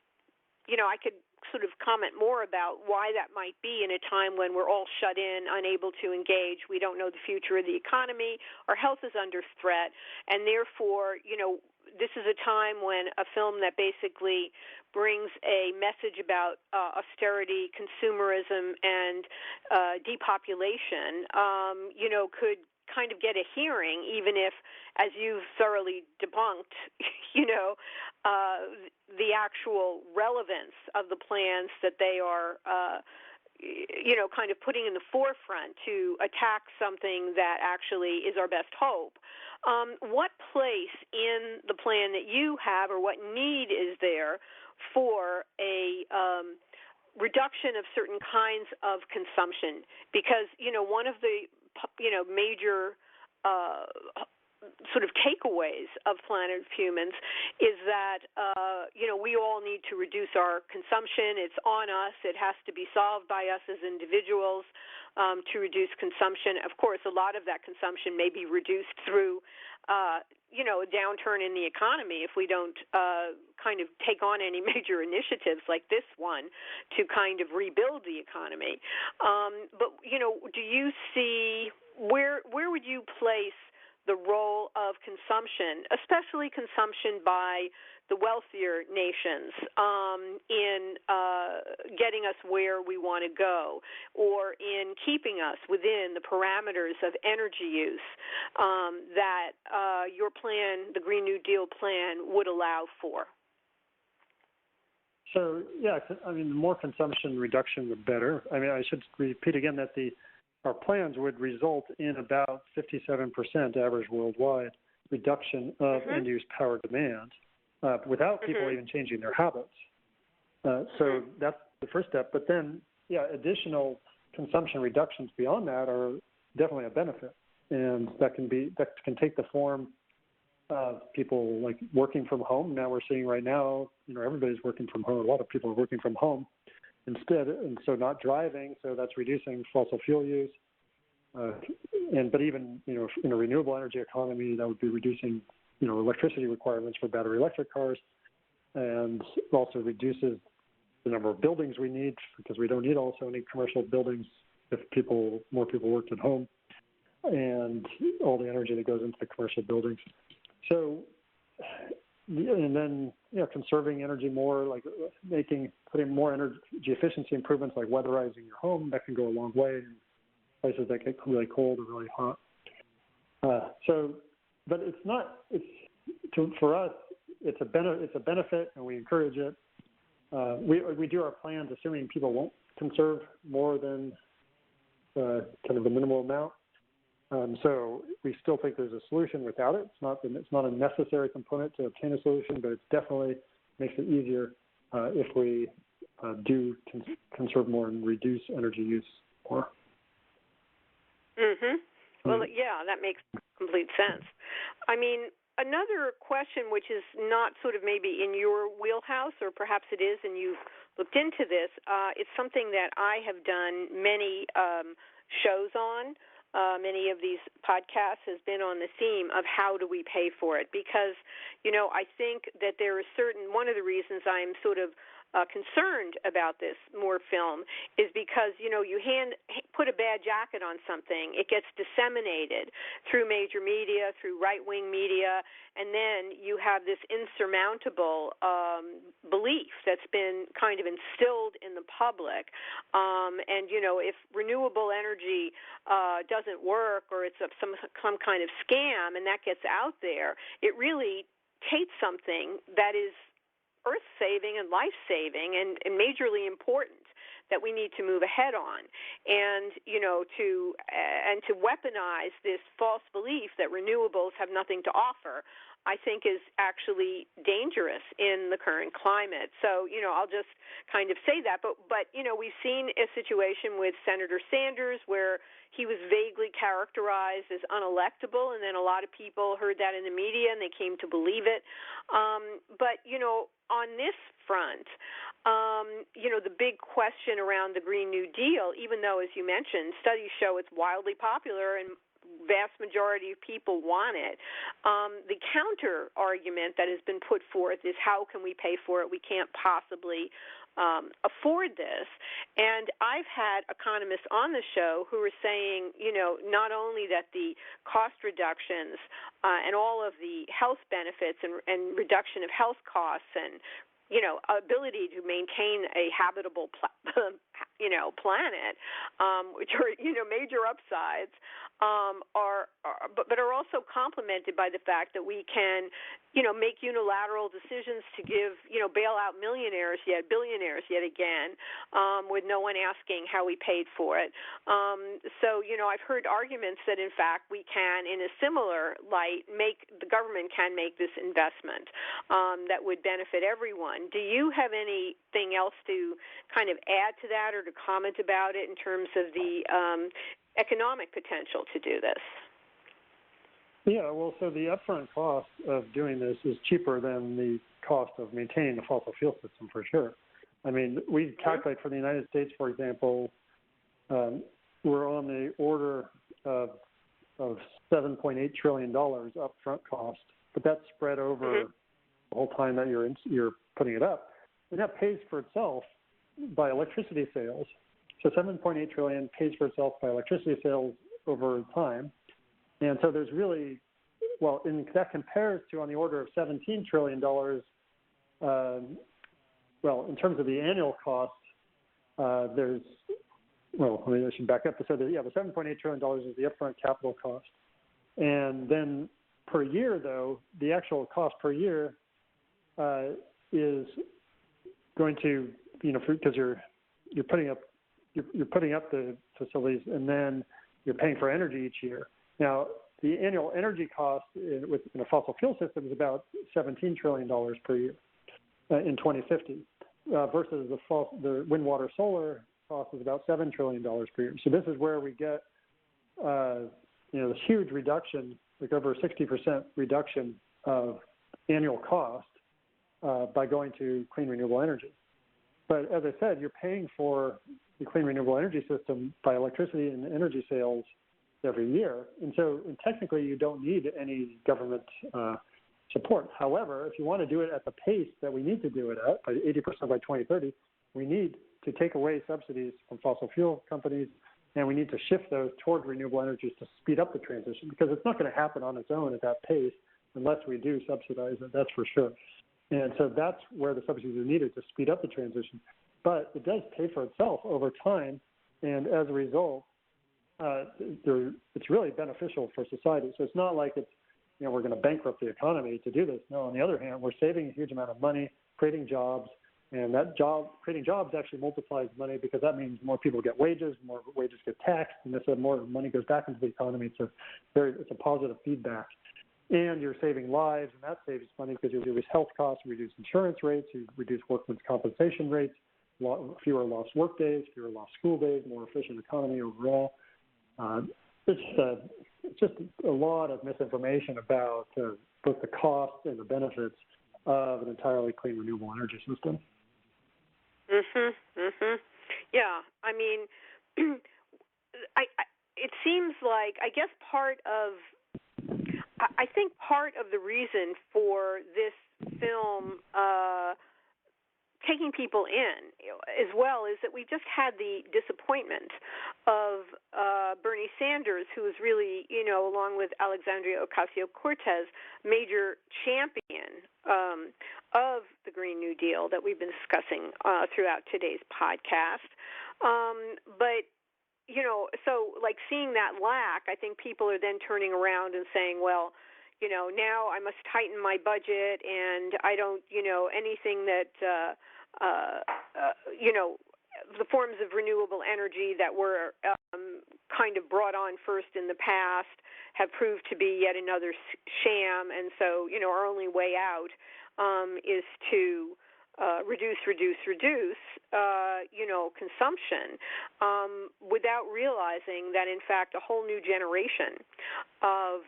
I could sort of comment more about why that might be in a time when we're all shut in, unable to engage. We don't know the future of the economy. Our health is under threat. And therefore, this is a time when a film that basically brings a message about austerity, consumerism, and depopulation, could kind of get a hearing, even if, as you've thoroughly debunked, the actual relevance of the plans that they are, kind of putting in the forefront to attack something that actually is our best hope. What place in the plan that you have, or what need is there for a reduction of certain kinds of consumption? Because, one of the major sort of takeaways of Planet of Humans is that, we all need to reduce our consumption. It's on us. It has to be solved by us as individuals to reduce consumption. Of course, a lot of that consumption may be reduced through, a downturn in the economy if we don't kind of take on any major initiatives like this one to kind of rebuild the economy. But, do you see, where would you place the role of consumption, especially consumption by the wealthier nations, in getting us where we want to go, or in keeping us within the parameters of energy use that your plan, the Green New Deal plan, would allow for? So, the more consumption reduction, the better. I should repeat again that our plans would result in about 57% average worldwide reduction of end-use power demand without people even changing their habits. So that's the first step. But then, additional consumption reductions beyond that are definitely a benefit, and that can take the form of people like working from home. Now we're seeing right now, everybody's working from home. A lot of people are working from home instead, and so not driving. So that's reducing fossil fuel use. But even, in a renewable energy economy, that would be reducing, electricity requirements for battery electric cars, and also reduces the number of buildings we need, because we don't need also any commercial buildings if more people worked at home, and all the energy that goes into the commercial buildings. So, and then, conserving energy more, like putting more energy efficiency improvements, like weatherizing your home, that can go a long way in places that get really cold or really hot. But for us, it's a benefit, and we encourage it. We do our plans assuming people won't conserve more than kind of the minimal amount. So we still think there's a solution without it. It's not a necessary component to obtain a solution, but it definitely makes it easier if we do conserve more and reduce energy use more. Mm-hmm. Well, yeah, that makes complete sense. I mean, another question, which is not sort of maybe in your wheelhouse, or perhaps it is, and you've looked into this, it's something that I have done many shows on. Many of these podcasts has been on the theme of how do we pay for it, because, I think that there is one of the reasons I'm sort of concerned about this more film is because, you put a bad jacket on something, it gets disseminated through major media, through right-wing media, and then you have this insurmountable belief that's been kind of instilled in the public. And, if renewable energy doesn't work, or it's some kind of scam, and that gets out there, it really takes something that is earth-saving and life-saving and majorly important that we need to move ahead on, and to weaponize this false belief that renewables have nothing to offer, I think is actually dangerous in the current climate. So, I'll just kind of say that. But we've seen a situation with Senator Sanders where he was vaguely characterized as unelectable, and then a lot of people heard that in the media and they came to believe it. But, on this front, the big question around the Green New Deal, even though, as you mentioned, studies show it's wildly popular and vast majority of people want it, the counter argument that has been put forth is, how can we pay for it? We can't possibly afford this. And I've had economists on the show who are saying, not only that the cost reductions and all of the health benefits and reduction of health costs and ability to maintain a habitable planet, which are major upsides, but are also complemented by the fact that we can make unilateral decisions to bail out billionaires yet again, with no one asking how we paid for it. So I've heard arguments that in fact we can, in a similar light, the government can make this investment that would benefit everyone. Do you have anything else to kind of add to that, or to comment about it in terms of the economic potential to do this? Yeah, well, so the upfront cost of doing this is cheaper than the cost of maintaining the fossil fuel system, for sure. I mean, we calculate for the United States, for example, we're on the order of $7.8 trillion upfront cost, but that's spread over the whole time that you're putting it up. And that pays for itself by electricity sales. So $7.8 trillion pays for itself by electricity sales over time. And so there's really, that compares to on the order of $17 trillion. In terms of the annual cost, I should back up to say that, the $7.8 trillion is the upfront capital cost. And then per year, though, the actual cost per year is going to, because you're putting up the facilities, and then you're paying for energy each year. Now, the annual energy cost in a fossil fuel system is about $17 trillion per year in 2050, versus the wind, water, solar cost is about $7 trillion per year. So this is where we get this huge reduction, like over a 60% reduction of annual cost by going to clean renewable energy. But as I said, you're paying for the clean renewable energy system by electricity and energy sales every year. And so technically you don't need any government support. However, if you want to do it at the pace that we need to do it at, by 80% by 2030, we need to take away subsidies from fossil fuel companies, and we need to shift those toward renewable energies to speed up the transition, because it's not going to happen on its own at that pace unless we do subsidize it, that's for sure. And so that's where the subsidies are needed to speed up the transition. But it does pay for itself over time, and as a result, it's really beneficial for society. So it's not like we're going to bankrupt the economy to do this. No, on the other hand, we're saving a huge amount of money, creating jobs, and creating jobs actually multiplies money, because that means more people get wages, more wages get taxed, and this more money goes back into the economy. It's a positive feedback. And you're saving lives, and that saves money because you reduce health costs, you reduce insurance rates, you reduce workmen's compensation rates, fewer lost work days, fewer lost school days, more efficient economy overall. It's just a lot of misinformation about both the costs and the benefits of an entirely clean renewable energy system. Yeah, I mean, it seems like, I guess I think part of the reason for this film taking people in as well is that we just had the disappointment of Bernie Sanders, who is really, along with Alexandria Ocasio-Cortez, major champion of the Green New Deal that we've been discussing throughout today's podcast. But so like seeing that lack, I think people are then turning around and saying, well, now I must tighten my budget, and I don't, anything that, the forms of renewable energy that were kind of brought on first in the past have proved to be yet another sham, and so, our only way out is to reduce consumption, without realizing that, in fact, a whole new generation of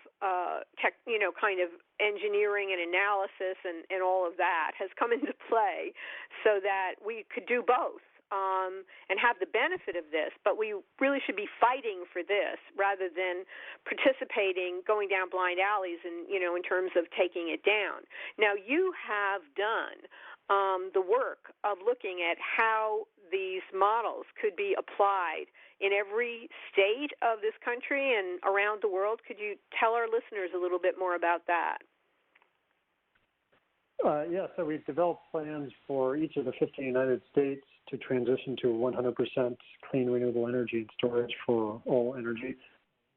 kind of engineering and analysis and all of that has come into play so that we could do both. And have the benefit of this, but we really should be fighting for this rather than participating, going down blind alleys, and in terms of taking it down. Now, you have done the work of looking at how these models could be applied in every state of this country and around the world. Could you tell our listeners a little bit more about that? So we've developed plans for each of the 50 United States to transition to 100% clean renewable energy and storage for all energy,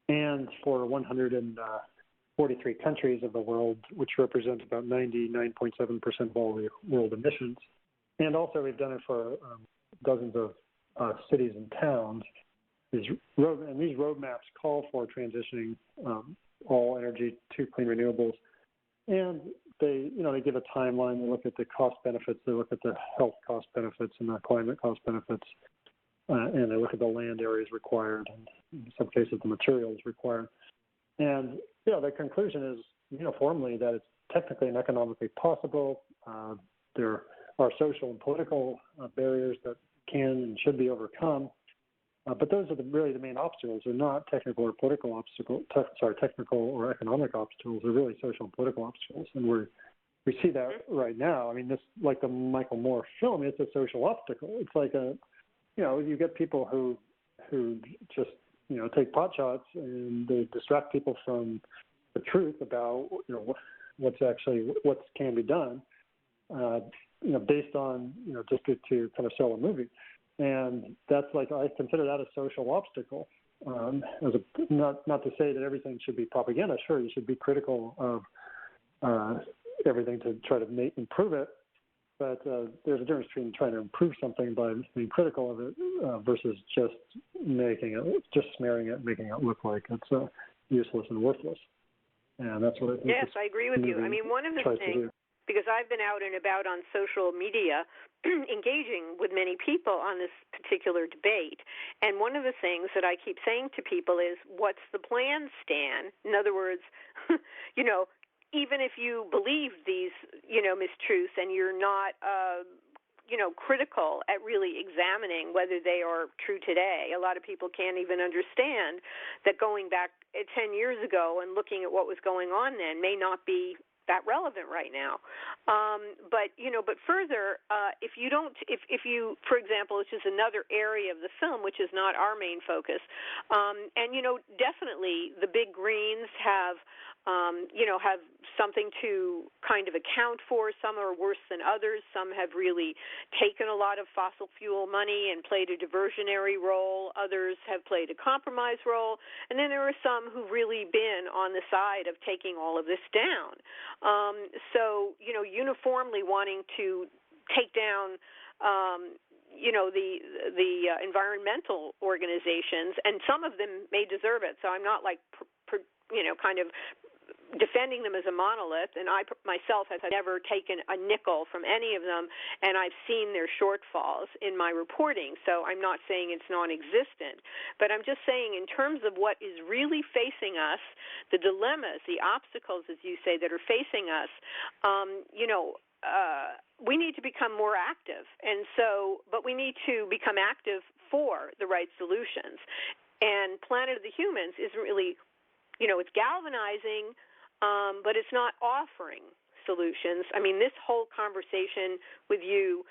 and for 143 countries of the world, which represent about 99.7% of all the world emissions. And also we've done it for dozens of cities and towns. These roadmaps call for transitioning all energy to clean renewables. And they give a timeline. They look at the cost benefits. They look at the health cost benefits and the climate cost benefits. And they look at the land areas required, and in some cases the materials required. And, the conclusion is uniformly that it's technically and economically possible. There are social and political barriers that can and should be overcome. But those are really the main obstacles. They're not technical or political obstacles. Technical or economic obstacles. They're really social and political obstacles, and we see that right now. I mean, this, like the Michael Moore film, it's a social obstacle. It's like you get people who just take pot shots, and they distract people from the truth about what can be done, based on just to kind of sell a movie. And that's I consider that a social obstacle. Not to say that everything should be propaganda. Sure, you should be critical of everything to try to improve it. But there's a difference between trying to improve something by being critical of it versus just smearing it, making it look like it's useless and worthless. And that's what I think. Yes, I agree with you. I mean, one of the things, because I've been out and about on social media engaging with many people on this particular debate, and one of the things that I keep saying to people is, what's the plan, Stan? In other words, even if you believe these, mistruths, and you're not, critical at really examining whether they are true today. A lot of people can't even understand that going back 10 years ago and looking at what was going on then may not be that relevant right now. But further, if you, for example, which is another area of the film, which is not our main focus, and definitely the big greens have something to kind of account for. Some are worse than others. Some have really taken a lot of fossil fuel money and played a diversionary role. Others have played a compromise role. And then there are some who've really been on the side of taking all of this down. Uniformly wanting to take down the environmental organizations, and some of them may deserve it. So I'm not kind of defending them as a monolith, and I myself have never taken a nickel from any of them, and I've seen their shortfalls in my reporting, so I'm not saying it's non-existent, but I'm just saying in terms of what is really facing us, the dilemmas, the obstacles, as you say, that are facing us, we need to become more active, but we need to become active for the right solutions, and Planet of the Humans is really, it's galvanizing, but it's not offering solutions. I mean, this whole conversation with you,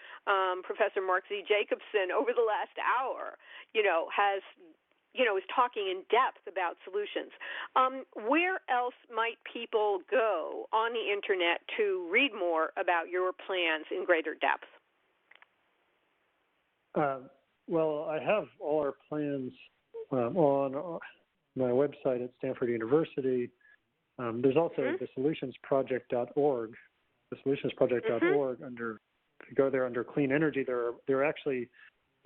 Professor Mark Z. Jacobson, over the last hour, is talking in depth about solutions. Where else might people go on the Internet to read more about your plans in greater depth? Well, I have all our plans on my website at Stanford University. There's also the solutionsproject.org. The solutionsproject.org, if you go there under clean energy, there are actually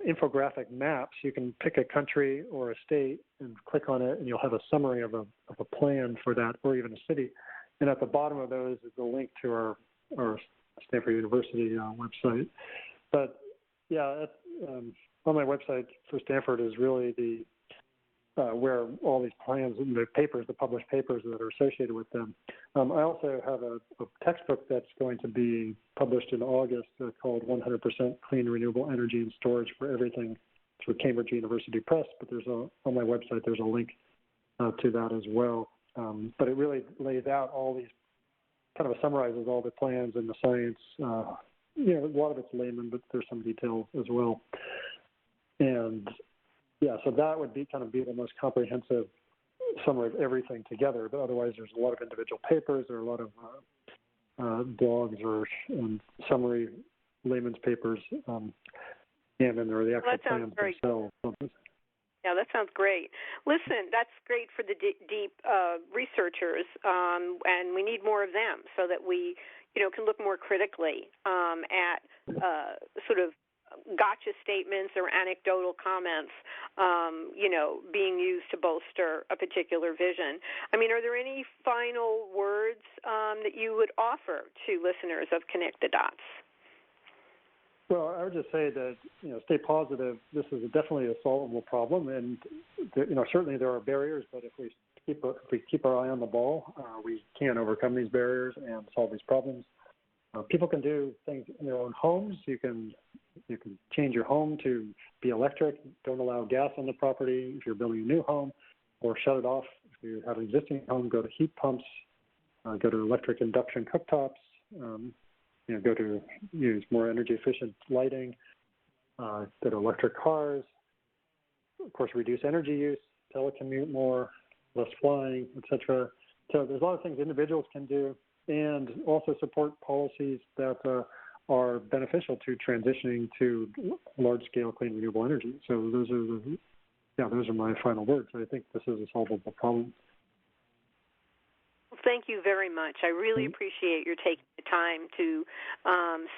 infographic maps. You can pick a country or a state and click on it, and you'll have a summary of a plan for that, or even a city. And at the bottom of those is a link to our Stanford University website. But yeah, on my website for Stanford is really the where all these plans and the papers, the published papers that are associated with them. I also have a textbook that's going to be published in August called 100% Clean Renewable Energy and Storage for Everything through Cambridge University Press, but on my website there's a link to that as well. But it really lays out all these, kind of summarizes all the plans and the science. A lot of it's layman, but there's some detail as well. And yeah, so that would be the most comprehensive summary of everything together. But otherwise, there's a lot of individual papers. There are a lot of blogs and summary layman's papers, and then there are the actual plans themselves. Yeah, that sounds great. Listen, that's great for the deep researchers, and we need more of them so that we, can look more critically at sort of gotcha statements or anecdotal comments, being used to bolster a particular vision. I mean, are there any final words that you would offer to listeners of Connect the Dots? Well, I would just say that, stay positive. This is definitely a solvable problem, and certainly there are barriers, but if we keep our eye on the ball, we can overcome these barriers and solve these problems. People can do things in their own homes. You can change your home to be electric. Don't allow gas on the property if you're building a new home, or shut it off. If you have an existing home, go to heat pumps, go to electric induction cooktops, go to use more energy efficient lighting, go to electric cars. Of course, reduce energy use, telecommute more, less flying, etc. So there's a lot of things individuals can do, and also support policies that are beneficial to transitioning to large-scale clean renewable energy. So those are my final words. I think this is a solvable problem. Well, thank you very much. I really appreciate your taking the time to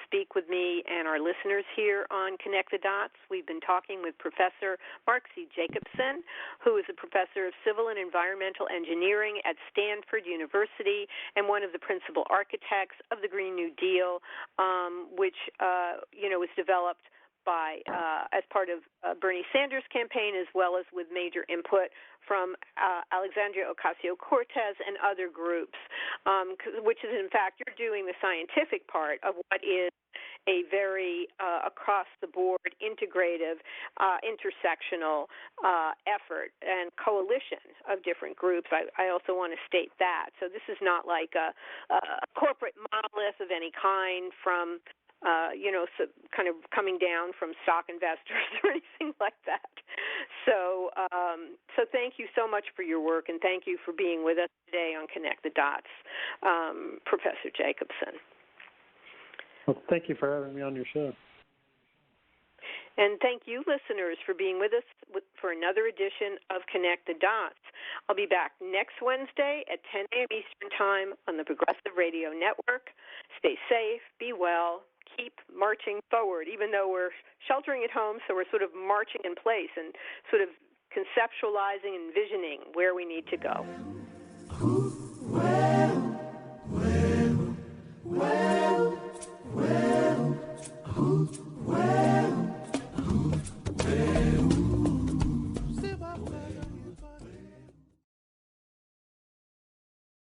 speak with me and our listeners here on Connect the Dots. We've been talking with Professor Mark C. Jacobson, who is a professor of civil and environmental engineering at Stanford University and one of the principal architects of the Green New Deal, which was developed as part of Bernie Sanders' campaign, as well as with major input from Alexandria Ocasio-Cortez and other groups, which is, in fact, you're doing the scientific part of what is a very across-the-board, integrative, intersectional effort and coalition of different groups. I also want to state that. So this is not like a corporate monolith of any kind from so kind of coming down from stock investors or anything like that. So thank you so much for your work, and thank you for being with us today on Connect the Dots, Professor Jacobson. Well, thank you for having me on your show. And thank you, listeners, for being with us for another edition of Connect the Dots. I'll be back next Wednesday at 10 a.m. Eastern Time on the Progressive Radio Network. Stay safe, be well, keep marching forward, even though we're sheltering at home, so we're sort of marching in place and sort of conceptualizing and envisioning where we need to go.